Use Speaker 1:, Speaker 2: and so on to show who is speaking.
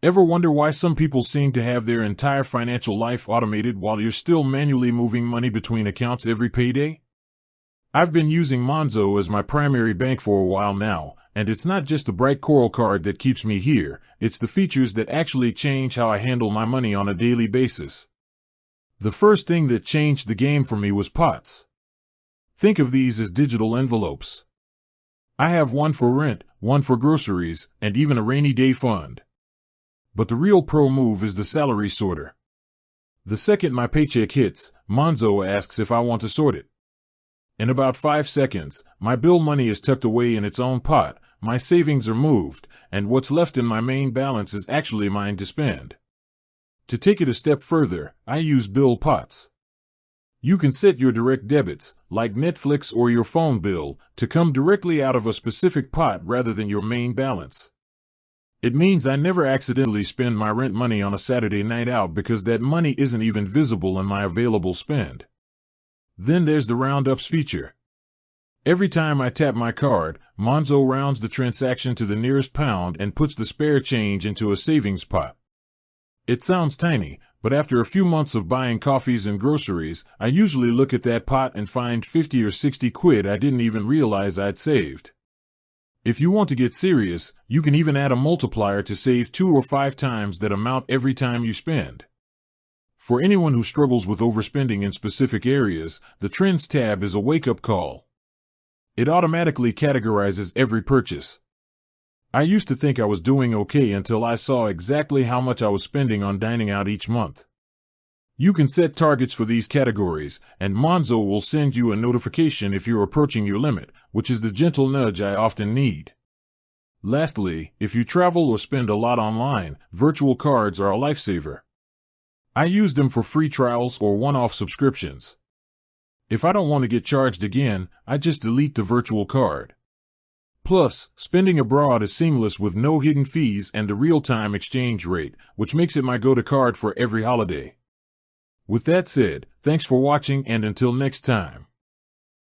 Speaker 1: Ever wonder why some people seem to have their entire financial life automated while you're still manually moving money between accounts every payday? I've been using Monzo as my primary bank for a while now, and it's not just the bright coral card that keeps me here, it's the features that actually change how I handle my money on a daily basis. The first thing that changed the game for me was pots. Think of these as digital envelopes. I have one for rent, one for groceries, and even a rainy day fund. But the real pro move is the salary sorter. The second my paycheck hits, Monzo asks if I want to sort it. In about 5 seconds, my bill money is tucked away in its own pot, my savings are moved, and what's left in my main balance is actually mine to spend. To take it a step further, I use bill pots. You can set your direct debits, like Netflix or your phone bill, to come directly out of a specific pot rather than your main balance. It means I never accidentally spend my rent money on a Saturday night out because that money isn't even visible in my available spend. Then there's the roundups feature. Every time I tap my card, Monzo rounds the transaction to the nearest pound and puts the spare change into a savings pot. It sounds tiny, but after a few months of buying coffees and groceries, I usually look at that pot and find 50 or 60 quid I didn't even realize I'd saved. If you want to get serious, you can even add a multiplier to save 2 or 5 times that amount every time you spend. For anyone who struggles with overspending in specific areas, the Trends tab is a wake-up call. It automatically categorizes every purchase. I used to think I was doing okay until I saw exactly how much I was spending on dining out each month. You can set targets for these categories, and Monzo will send you a notification if you're approaching your limit, which is the gentle nudge I often need. Lastly, if you travel or spend a lot online, virtual cards are a lifesaver. I use them for free trials or one-off subscriptions. If I don't want to get charged again, I just delete the virtual card. Plus, spending abroad is seamless with no hidden fees and the real-time exchange rate, which makes it my go-to card for every holiday. With that said, thanks for watching and until next time.